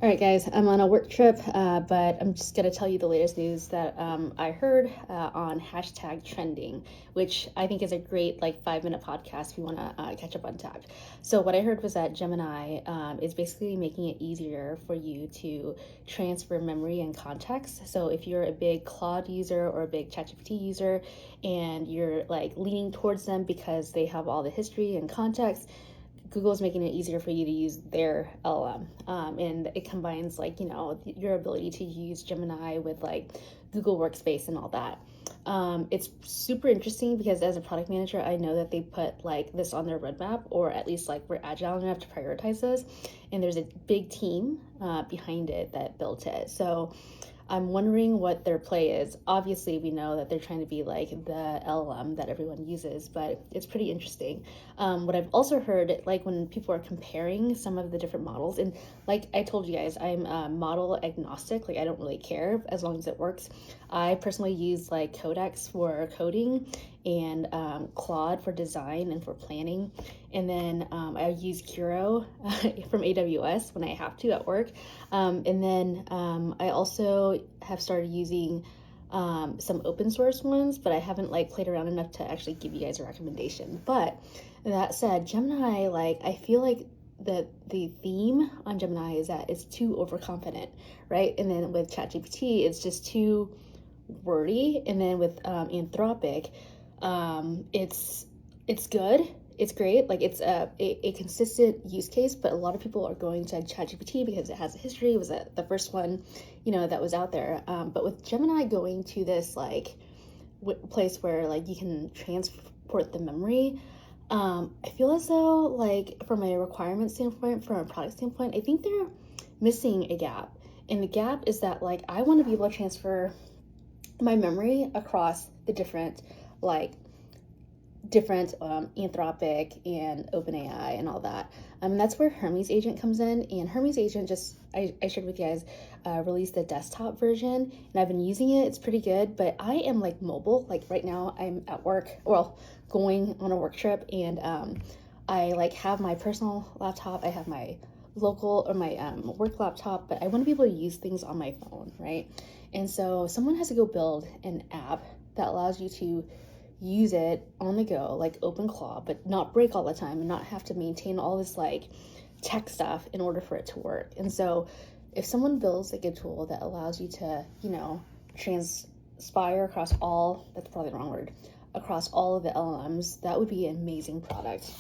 All right, guys, I'm on a work trip, but I'm just going to tell you the latest news that I heard on hashtag trending, which I think is a great 5-minute podcast if you want to catch up on tech. So what I heard was that Gemini is basically making it easier for you to transfer memory and context. So if you're a big Claude user or a big ChatGPT user and you're leaning towards them because they have all the history and context, Google is making it easier for you to use their LLM, and it combines your ability to use Gemini with Google Workspace and all that. It's super interesting because as a product manager, I know that they put this on their roadmap, or at least we're agile enough to prioritize this, and there's a big team behind it that built it. So I'm wondering what their play is. Obviously, we know that they're trying to be like the LLM that everyone uses, but it's pretty interesting. What I've also heard, when people are comparing some of the different models, and like I told you guys, I'm model agnostic. I don't really care as long as it works. I personally use Codex for coding and Claude for design and for planning. And then I use Curo from AWS when I have to at work. And then I also have started using some open source ones, but I haven't played around enough to actually give you guys a recommendation. But that said, Gemini, I feel like the theme on Gemini is that it's too overconfident, right? And then with ChatGPT, it's just too wordy. And then with Anthropic, it's good. It's great. It's a consistent use case, but a lot of people are going to ChatGPT because it has a history. It was the first one, that was out there. But with Gemini going to this place where you can transport the memory, I feel as though from a requirement standpoint, from a product standpoint, I think they're missing a gap. And the gap is that I want to be able to transfer my memory across the different Anthropic and OpenAI and all that. That's where Hermes Agent comes in, and Hermes Agent I shared with you guys released the desktop version, and I've been using it. It's pretty good, but I am mobile. Right now I'm at work, going on a work trip, and I have my personal laptop, I have my local or my work laptop, but I want to be able to use things on my phone, right? And so someone has to go build an app that allows you to use it on the go, open Claude, but not break all the time and not have to maintain all this tech stuff in order for it to work. And so if someone builds a tool that allows you to, transpire across all, that's probably the wrong word, across all of the LLMs, that would be an amazing product.